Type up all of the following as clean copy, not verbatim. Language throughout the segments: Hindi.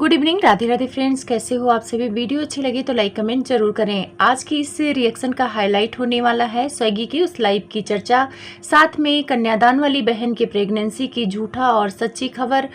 Good evening, Radhe Radhe friends. कैसे हो आप सभी? वीडियो अच्छी लगी तो लाइक कमेंट जरूर करें। आज की इस रिएक्शन का हाईलाइट होने वाला है स्वेगी की उस लाइव की चर्चा, साथ में कन्यादान वाली बहन के प्रेगनेंसी की झूठा और सच्ची खबर,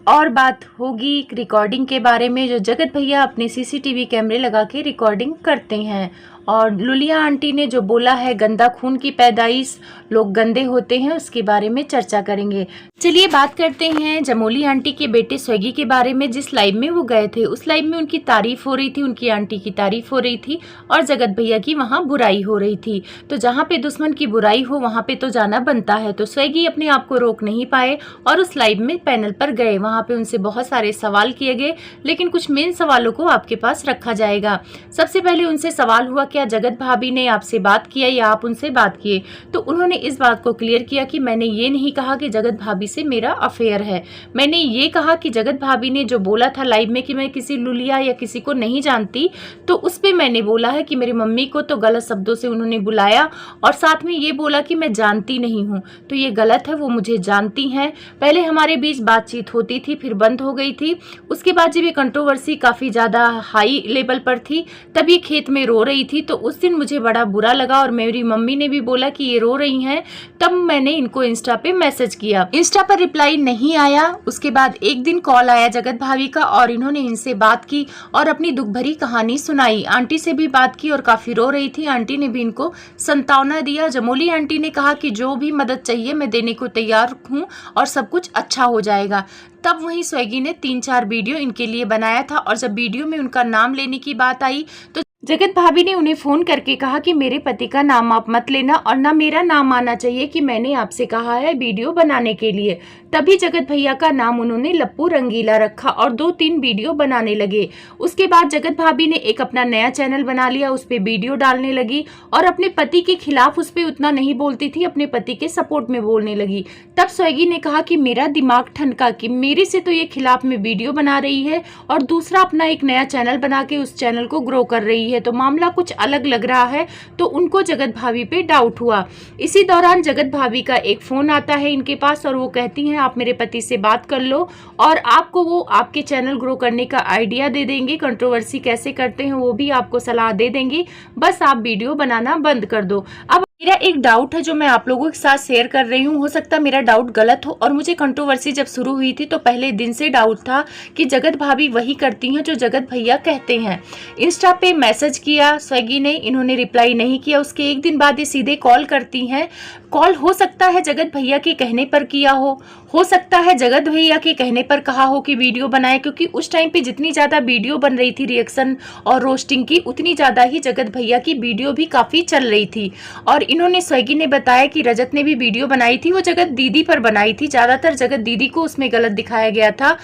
और बात होगी रिकॉर्डिंग के बारे में जो जगत भैया अपने सीसीटीवी कैमरे लगा के रिकॉर्डिंग करते हैं। और लुलिया आंटी ने जो बोला है गंदा खून की पैदाइश, लोग गंदे होते हैं, उसके बारे में चर्चा करेंगे। चलिए बात करते हैं जमोली आंटी के बेटे स्वेगी के बारे में। जिस लाइव में वो गए थे उस लाइव में उनकी तारीफ हो रही थी, उनकी आंटी की तारीफ हो रही थी और जगत भैया की वहाँ बुराई हो रही थी। तो जहाँ पे दुश्मन की बुराई हो वहाँ पे तो जाना बनता है। तो स्वेगी अपने आप को रोक नहीं पाए और उस लाइव में पैनल पर गए। वहाँ पे उनसे बहुत सारे सवाल किए गए, लेकिन कुछ मेन सवालों को आपके पास रखा जाएगा। सबसे पहले उनसे सवाल हुआ, क्या जगत भाभी ने आपसे बात किया या आप उनसे बात किए? तो उन्होंने इस बात को क्लियर किया कि मैंने ये नहीं कहा कि जगत भाभी से मेरा अफेयर है। मैंने ये कहा कि जगत भाभी ने जो बोला था लाइव में कि मैं किसी लुलिया या किसी को नहीं जानती, तो उस पे मैंने बोला है कि मेरी मम्मी को तो गलत शब्दों से उन्होंने बुलाया और साथ में ये बोला कि मैं जानती नहीं हूँ। तो ये गलत है, वो मुझे जानती हैं। पहले हमारे बीच बातचीत होती थी, फिर बंद हो गई थी। उसके बाद जब ये कंट्रोवर्सी काफ़ी ज़्यादा हाई लेवल पर थी तब ये खेत में रो रही थी, तो उस दिन मुझे बड़ा बुरा लगा और मेरी मम्मी ने भी बोला कि ये रो रही हैं। तब मैंने इनको इंस्टा पे मैसेज किया, इंस्टा पर रिप्लाई नहीं आया। उसके बाद एक दिन कॉल आया जगत भाभी का और इन्होंने इनसे बात की और अपनी दुख भरी कहानी सुनाई। आंटी से भी बात की और काफ़ी रो रही थी। आंटी ने भी इनको संतावना दिया। जमोली आंटी ने कहा कि जो भी मदद चाहिए मैं देने को तैयार हूँ और सब कुछ अच्छा हो जाएगा। तब वहीं स्वेगी ने 3-4 वीडियो इनके लिए बनाया था और जब वीडियो में उनका नाम लेने की बात आई तो जगत भाभी ने उन्हें फ़ोन करके कहा कि मेरे पति का नाम आप मत लेना और ना मेरा नाम आना चाहिए कि मैंने आपसे कहा है वीडियो बनाने के लिए। तभी जगत भैया का नाम उन्होंने लप्पू रंगीला रखा और 2-3 वीडियो बनाने लगे। उसके बाद जगत भाभी ने एक अपना नया चैनल बना लिया, उस पर वीडियो डालने लगी और अपने पति के खिलाफ उस पर उतना नहीं बोलती थी, अपने पति के सपोर्ट में बोलने लगी। तब स्वेगी ने कहा कि मेरा दिमाग ठनका कि मेरे से तो ये खिलाफ में वीडियो बना रही है और दूसरा अपना एक नया चैनल बना के उस चैनल को ग्रो कर रही है, तो मामला कुछ अलग लग रहा है। तो उनको जगत भाभी पे डाउट हुआ। इसी दौरान जगत भाभी का एक फोन आता है इनके पास और वो कहती हैं आप मेरे पति से बात कर लो और आपको वो आपके चैनल ग्रो करने का आइडिया दे देंगे, कंट्रोवर्सी कैसे करते हैं वो भी आपको सलाह दे देंगी, बस आप वीडियो बनाना बंद कर दो। अब मेरा एक डाउट है जो मैं आप लोगों के साथ शेयर कर रही हूँ, हो सकता है मेरा डाउट गलत हो। और मुझे कंट्रोवर्सी जब शुरू हुई थी तो पहले दिन से डाउट था कि जगत भाभी वही करती हैं जो जगत भैया कहते हैं। इंस्टा पे मैसेज किया स्वेगी ने, इन्होंने रिप्लाई नहीं किया। उसके एक दिन बाद ये सीधे कॉल करती हैं। कॉल हो सकता है जगत भैया के कहने पर किया हो सकता है जगत भैया के कहने पर कहा हो कि वीडियो बनाए, क्योंकि उस टाइम पे जितनी ज़्यादा वीडियो बन रही थी रिएक्शन और रोस्टिंग की, उतनी ज़्यादा ही जगत भैया की वीडियो भी काफ़ी चल रही थी। और इन्होंने स्वेगी ने बताया कि रजत ने भी वीडियो बनाई थी, वो जगत दीदी पर बनाई थी, ज़्यादातर जगत दीदी को उसमें गलत दिखाया गया था।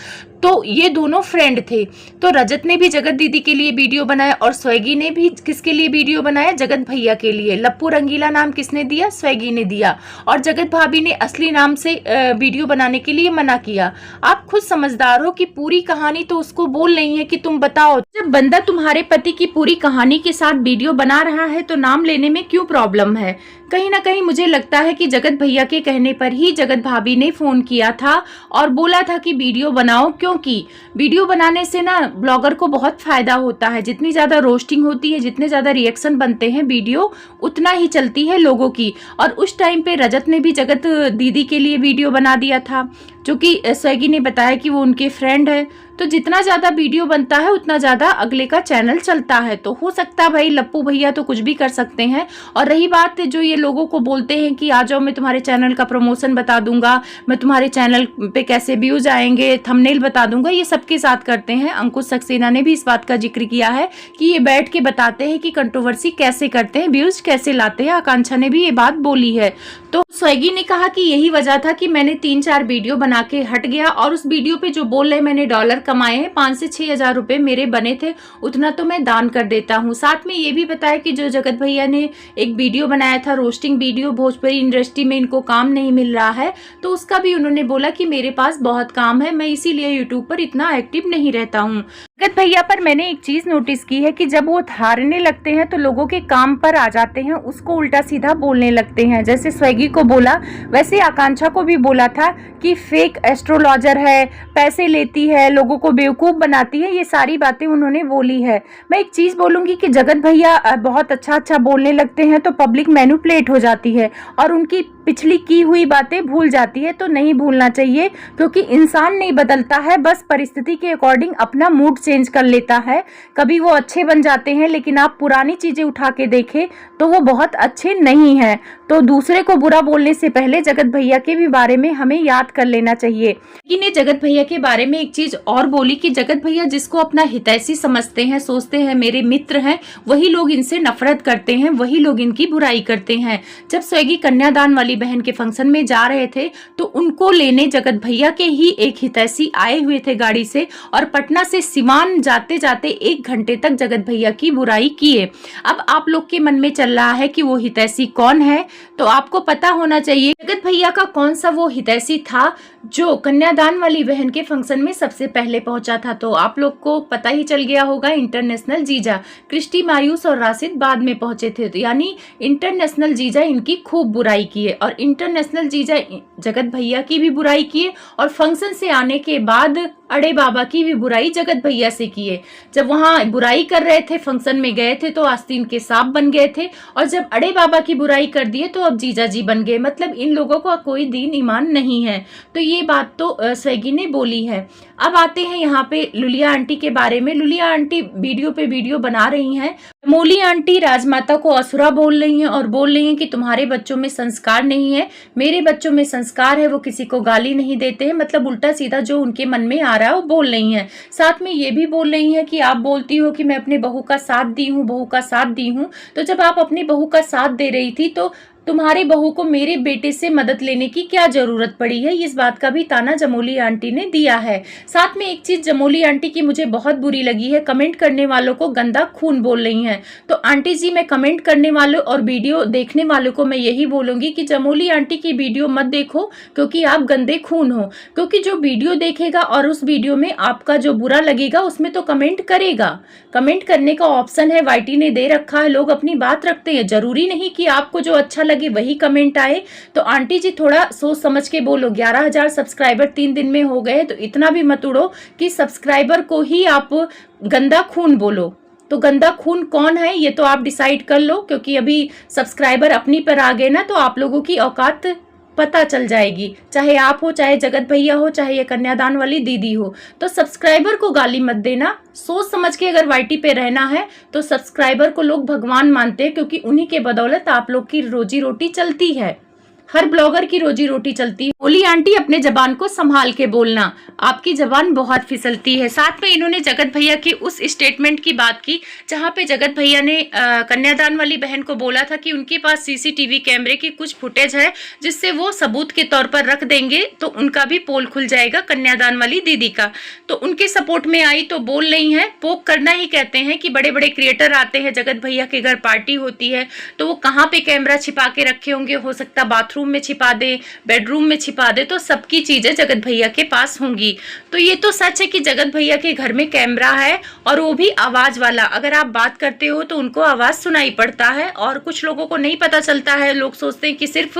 तो ये दोनों फ्रेंड थे, तो रजत ने भी जगत दीदी के लिए वीडियो बनाया और स्वेगी ने भी किसके लिए वीडियो बनाया? जगत भैया के लिए। लप्पू रंगीला नाम किसने दिया? स्वेगी ने दिया। और जगत भाभी ने असली नाम से वीडियो बनाने के लिए मना किया। आप खुद समझदार हो कि पूरी कहानी तो उसको बोल रही है कि तुम बताओ। जब बंदा तुम्हारे पति की पूरी कहानी के साथ वीडियो बना रहा है तो नाम लेने में क्यों प्रॉब्लम है? कहीं ना कहीं मुझे लगता है कि जगत भैया के कहने पर ही जगत भाभी ने फोन किया था और बोला था कि वीडियो बनाओ, क्योंकि वीडियो बनाने से ना ब्लॉगर को बहुत फायदा होता है। जितनी ज्यादा रोस्टिंग होती है, जितने ज्यादा रिएक्शन बनते हैं वीडियो, उतना ही चलती है लोगों की। और उस टाइम पे रजत ने भी जगत दीदी के लिए वीडियो बना दिया था, जो कि स्वेगी ने बताया कि वो उनके फ्रेंड है। तो जितना ज़्यादा वीडियो बनता है उतना ज़्यादा अगले का चैनल चलता है। तो हो सकता है भाई लप्पू भैया तो कुछ भी कर सकते हैं। और रही बात जो ये लोगों को बोलते हैं कि आ जाओ मैं तुम्हारे चैनल का प्रमोशन बता दूंगा, मैं तुम्हारे चैनल पे कैसे व्यूज आएंगे, थंबनेल बता दूंगा, ये सबके साथ करते हैं। अंकुश सक्सेना ने भी इस बात का जिक्र किया है कि ये बैठ के बताते हैं कि कंट्रोवर्सी कैसे करते हैं, व्यूज कैसे लाते हैं। आकांक्षा ने भी ये बात बोली है। तो स्वेगी ने कहा कि यही वजह था कि मैंने 3-4 वीडियो बना के हट गया और उस वीडियो पे जो बोल रहे मैंने डॉलर कमाए हैं, 5 से 6 हज़ार रुपये मेरे बने थे, उतना तो मैं दान कर देता हूँ। साथ में ये भी बताया कि जो जगत भैया ने एक वीडियो बनाया था रोस्टिंग वीडियो, भोजपुरी इंडस्ट्री में इनको काम नहीं मिल रहा है, तो उसका भी उन्होंने बोला कि मेरे पास बहुत काम है, मैं इसीलिए यूट्यूब पर इतना एक्टिव नहीं रहता हूँ। जगत भैया पर मैंने एक चीज नोटिस की है कि जब वो हारने लगते हैं तो लोगों के काम पर आ जाते हैं, उसको उल्टा सीधा बोलने लगते हैं। जैसे स्वेगी को बोला, वैसे आकांक्षा को भी बोला था कि फेक एस्ट्रोलॉजर है, पैसे लेती है, लोगों को बेवकूफ बनाती है, ये सारी बातें उन्होंने बोली है। मैं एक चीज बोलूंगी कि जगत भैया बहुत अच्छा बोलने लगते हैं तो पब्लिक मैनिपुलेट हो जाती है और उनकी पिछली की हुई बातें भूल जाती है। तो नहीं भूलना चाहिए, क्योंकि इंसान नहीं बदलता है, बस परिस्थिति के अकॉर्डिंग अपना मूड चेंज कर लेता है। कभी वो अच्छे बन जाते हैं, लेकिन आप पुरानी चीजें उठा के देखें तो वो बहुत अच्छे नहीं हैं। तो दूसरे को बुरा बोलने से पहले जगत भैया के भी बारे में हमें याद कर लेना चाहिए। लेकिन जगत भैया के बारे में एक चीज और बोली कि जगत भैया जिसको अपना हितैषी समझते हैं, सोचते हैं मेरे मित्र हैं, वही लोग इनसे नफरत करते हैं, वही लोग इनकी बुराई करते हैं। जब स्वेगी कन्यादान वाली बहन के फंक्शन में जा रहे थे तो उनको लेने जगत भैया के ही एक हितैषी आए हुए थे गाड़ी से, और पटना से सिवान जाते जाते 1 घंटे तक जगत भैया की बुराई किए। अब आप लोग के मन में चल रहा है कि वो हितैषी कौन है, तो आपको पता होना चाहिए जगत भैया का कौन सा वो हितैषी था जो कन्यादान वाली बहन के फंक्शन में सबसे पहले पहुंचा था। तो आप लोग को पता ही चल गया होगा, इंटरनेशनल जीजा। क्रिस्टी, मायूस और राशिद बाद में पहुंचे थे, तो यानी इंटरनेशनल जीजा इनकी खूब बुराई किए, और इंटरनेशनल जीजा जगत भैया की भी बुराई किए, और फंक्शन से आने के बाद अड़े बाबा की भी बुराई जगत भैया से किए। जब वहां बुराई कर रहे थे, फंक्शन में गए थे तो आस्तीन के सांप बन गए थे, और जब अड़े बाबा की बुराई कर दिए तो अब जीजा जी बन गए। मतलब इन लोगों का कोई दीन ईमान नहीं है। तो ये बात तो स्वेगी ने बोली है। अब आते हैं यहाँ पे लुलिया आंटी के बारे में। लुलिया आंटी वीडियो पे वीडियो बना रही हैं। मोली आंटी राजमाता को असुरा बोल रही हैं और बोल रही हैं कि तुम्हारे बच्चों में संस्कार नहीं है, मेरे बच्चों में संस्कार है, वो किसी को गाली नहीं देते हैं। मतलब उल्टा सीधा जो उनके मन में आ रहा है वो बोल रही हैं। साथ में ये भी बोल रही हैं कि आप बोलती हो कि मैं अपने बहू का साथ दी हूँ, बहू का साथ दी हूँ, तो जब आप अपनी बहू का साथ दे रही थी तो तुम्हारे बहू को मेरे बेटे से मदद लेने की क्या जरूरत पड़ी है। इस बात का भी ताना जमोली आंटी ने दिया है। साथ में एक चीज जमोली आंटी की मुझे बहुत बुरी लगी है, कमेंट करने वालों को गंदा खून बोल रही हैं। तो आंटी जी, मैं कमेंट करने वालों और वीडियो देखने वालों को मैं यही बोलूंगी कि जमोली आंटी की वीडियो मत देखो, क्योंकि आप गंदे खून हो। क्योंकि जो वीडियो देखेगा और उस वीडियो में आपका जो बुरा लगेगा उसमें तो कमेंट करेगा। कमेंट करने का ऑप्शन है, वाईटी ने दे रखा है, लोग अपनी बात रखते हैं। जरूरी नहीं कि आपको जो अच्छा लगे वही कमेंट आए। तो आंटी जी थोड़ा सोच समझ के बोलो। 11,000 सब्सक्राइबर 3 दिन में हो गए, तो इतना भी मत उड़ो कि सब्सक्राइबर को ही आप गंदा खून बोलो। तो गंदा खून कौन है ये तो आप डिसाइड कर लो, क्योंकि अभी सब्सक्राइबर अपनी पर आ गए ना, तो आप लोगों की औकात पता चल जाएगी। चाहे आप हो, चाहे जगत भैया हो, चाहे ये कन्यादान वाली दीदी हो। तो सब्सक्राइबर को गाली मत देना। सोच समझ के अगर वाईटी पे रहना है तो सब्सक्राइबर को लोग भगवान मानते हैं, क्योंकि उन्हीं के बदौलत आप लोग की रोजी रोटी चलती है। हर ब्लॉगर की रोजी रोटी चलती है। मोली आंटी, अपने जबान को संभाल के बोलना, आपकी जबान बहुत फिसलती है। साथ में इन्होंने जगत भैया की उस स्टेटमेंट की बात की जहां पे जगत भैया ने कन्यादान वाली बहन को बोला था कि उनके पास सीसीटीवी कैमरे की कुछ फुटेज है जिससे वो सबूत के तौर पर रख देंगे तो उनका भी पोल खुल जाएगा कन्यादान वाली दीदी का। तो उनके सपोर्ट में आई तो बोल रही हैं, पोक करना ही कहते हैं कि बड़े बड़े क्रिएटर आते हैं, जगत भैया के घर पार्टी होती है तो वो कहाँ पे कैमरा छिपा के रखे होंगे, हो सकता बाथरूम में छिपा दे, बेडरूम में छिपा दे, तो सबकी चीजें जगत भैया के पास होंगी। तो ये तो सच है कि जगत भैया के घर में कैमरा है, और वो भी आवाज वाला। अगर आप बात करते हो तो उनको आवाज सुनाई पड़ता है, और कुछ लोगों को नहीं पता चलता है। लोग सोचते हैं कि सिर्फ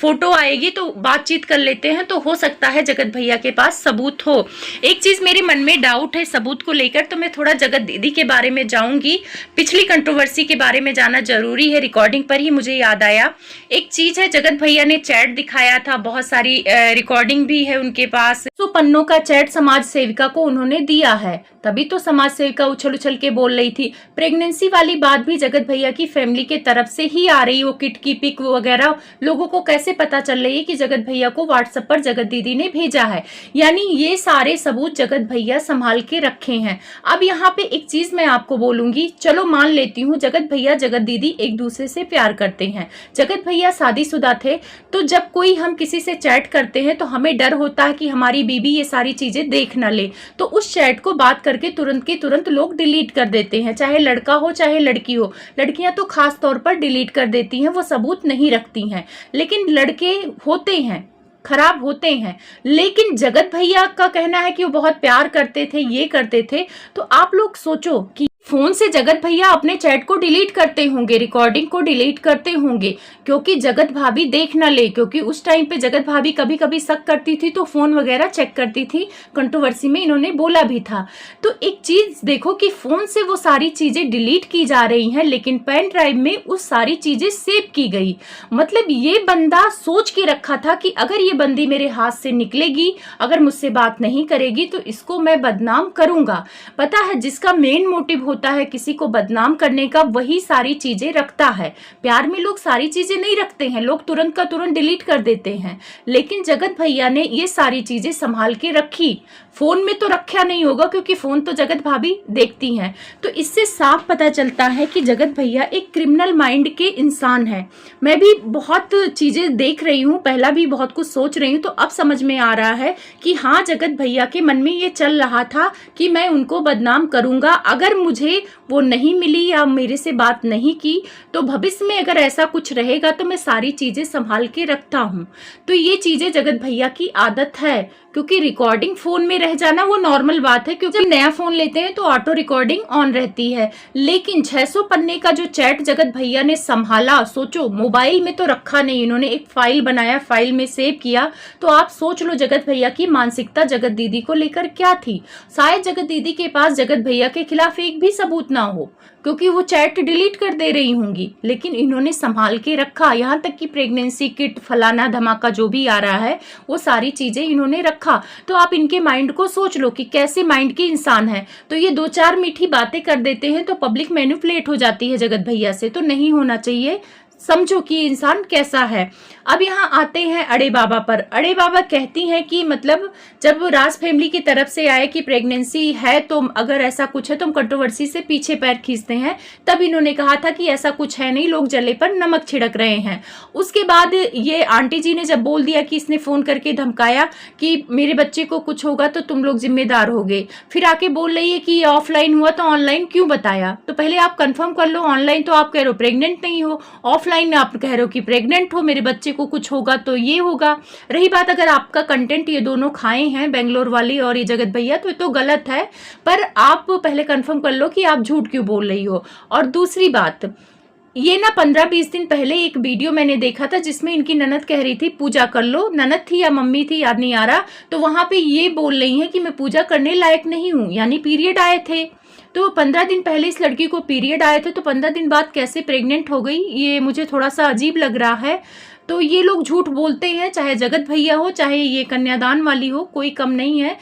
फोटो आएगी तो बातचीत कर लेते हैं, तो हो सकता है जगत भैया के पास सबूत हो। एक चीज मेरे मन में डाउट है सबूत को लेकर, तो मैं थोड़ा जगत दीदी के बारे में जाऊंगी। पिछली कंट्रोवर्सी के बारे में जाना जरूरी है, रिकॉर्डिंग पर ही मुझे याद आया। एक चीज है, जगत भैया ने चैट दिखाया था, बहुत सारी रिकॉर्डिंग भी है उनके पास। तो पन्नों का चैट समाज सेविका को उन्होंने दिया है, तभी तो समाज सेविका उछल उछल के बोल रही थी। प्रेगनेंसी वाली बात भी जगत भैया की फैमिली के तरफ से ही आ रही, वो किट की पिक वगैरह लोगों को कैसे पता चल रही है कि जगत भैया को व्हाट्सएप पर जगत दीदी ने भेजा है। यानी ये सारे सबूत जगत भैया संभाल के रखे हैं। अब यहाँ पे एक चीज मैं आपको बोलूंगी, चलो मान लेती हूँ जगत भैया जगत दीदी एक दूसरे से प्यार करते हैं, जगत भैया शादीशुदा थे, तो जब कोई हम किसी से चैट करते हैं तो हमें डर होता है कि हमारी बीबी ये सारी चीजें देख ना ले, तो उस चैट को बात करके तुरंत के तुरंत लोग डिलीट कर देते हैं, चाहे लड़का हो चाहे लड़की हो। लड़कियां तो खास तौर पर डिलीट कर देती हैं, वो सबूत नहीं रखती हैं, लेकिन लड़के होते हैं खराब होते हैं। लेकिन जगत भैया का कहना है कि वो बहुत प्यार करते थे, ये करते थे। तो आप लोग सोचो कि फोन से जगत भैया अपने चैट को डिलीट करते होंगे, रिकॉर्डिंग को डिलीट करते होंगे, क्योंकि जगत भाभी देख ना ले। क्योंकि उस टाइम पे जगत भाभी कभी कभी शक करती थी तो फोन वगैरह चेक करती थी, कंट्रोवर्सी में इन्होंने बोला भी था। तो एक चीज देखो कि फोन से वो सारी चीजें डिलीट की जा रही हैं, लेकिन पेन ड्राइव में उस सारी चीजें सेव की गई। मतलब ये बंदा सोच के रखा था कि अगर ये बंदी मेरे हाथ से निकलेगी, अगर मुझसे बात नहीं करेगी, तो इसको मैं बदनाम करूंगा। पता है, जिसका मेन मोटिव होता है किसी को बदनाम करने का, वही सारी चीजें रखता है। प्यार में लोग सारी चीजें नहीं रखते हैं, लोग तुरंत का तुरंत डिलीट कर देते हैं। लेकिन जगत भैया ने ये सारी चीजें संभाल के रखी। फोन में तो रखा नहीं होगा, क्योंकि फोन तो जगत भाभी देखती हैं। तो इससे साफ पता चलता है कि जगत भैया एक क्रिमिनल माइंड के इंसान है। मैं भी बहुत चीजें देख रही हूँ, पहला भी बहुत कुछ सोच रही हूँ, तो अब समझ में आ रहा है कि हाँ, जगत भैया के मन में ये चल रहा था कि मैं उनको बदनाम करूंगा। अगर मुझे वो नहीं मिली या मेरे से बात नहीं की, तो भविष्य में अगर ऐसा कुछ रहेगा तो मैं सारी चीजें संभाल के रखता हूँ। तो ये चीजें जगत भैया की आदत है, क्योंकि रिकॉर्डिंग फोन में रह जाना वो नॉर्मल बात है, क्योंकि नया फोन लेते हैं तो ऑटो रिकॉर्डिंग ऑन रहती है। लेकिन 600 पन्ने का जो चैट जगत भैया ने संभाला, सोचो, मोबाइल में तो रखा नहीं, इन्होंने एक फाइल बनाया, फाइल में सेव किया। तो आप सोच लो जगत भैया की मानसिकता जगत दीदी को लेकर क्या थी। शायद जगत दीदी के पास जगत भैया के खिलाफ एक भी सबूत ना हो, क्योंकि वो चैट डिलीट कर दे रही होंगी, लेकिन इन्होंने संभाल के रखा। यहाँ तक कि प्रेगनेंसी किट, फलाना धमाका जो भी आ रहा है, वो सारी चीजें इन्होंने रखा। तो आप इनके माइंड को सोच लो कि कैसे माइंड के इंसान है। तो ये दो चार मीठी बातें कर देते हैं तो पब्लिक मैनिपुलेट हो जाती है जगत भैया से। तो नहीं होना चाहिए, समझो कि इंसान कैसा है। अब यहाँ आते हैं अड़े बाबा पर। अड़े बाबा कहती हैं कि मतलब जब राज फैमिली की तरफ से आए कि प्रेगनेंसी है, तो अगर ऐसा कुछ है तो हम कंट्रोवर्सी से पीछे पैर खींचते हैं, तब इन्होंने कहा था कि ऐसा कुछ है नहीं, लोग जले पर नमक छिड़क रहे हैं। उसके बाद ये आंटी जी ने जब बोल दिया कि इसने फोन करके धमकाया कि मेरे बच्चे को कुछ होगा तो तुम लोग जिम्मेदार होगे, फिर आके बोल रही है कि ये ऑफलाइन हुआ तो ऑनलाइन क्यों बताया। तो पहले आप कंफर्म कर लो, ऑनलाइन तो आप कह रहे हो प्रेग्नेंट नहीं हो, ऑफलाइन आप कह रहे हो कि प्रेग्नेंट हो, मेरे बच्चे को कुछ होगा तो ये होगा। रही बात अगर आपका कंटेंट ये दोनों खाए हैं, बेंगलोर वाली और ये जगत भैया, तो ये तो गलत है, पर आप पहले कंफर्म कर लो कि आप झूठ क्यों बोल रही हो। और दूसरी बात, ये ना 15-20 दिन पहले एक वीडियो मैंने देखा था जिसमें इनकी ननद कह रही थी पूजा कर लो, ननद थी या मम्मी थी याद नहीं आ रहा, तो वहां पे ये बोल रही हैं कि मैं पूजा करने लायक नहीं हूं, यानी पीरियड आए थे। तो 15 दिन पहले इस लड़की को पीरियड आए थे, तो 15 दिन बाद कैसे प्रेग्नेंट हो गई, ये मुझे थोड़ा सा अजीब लग रहा है। तो ये लोग झूठ बोलते हैं, चाहे जगत भैया हो चाहे ये कन्यादान वाली हो, कोई कम नहीं है।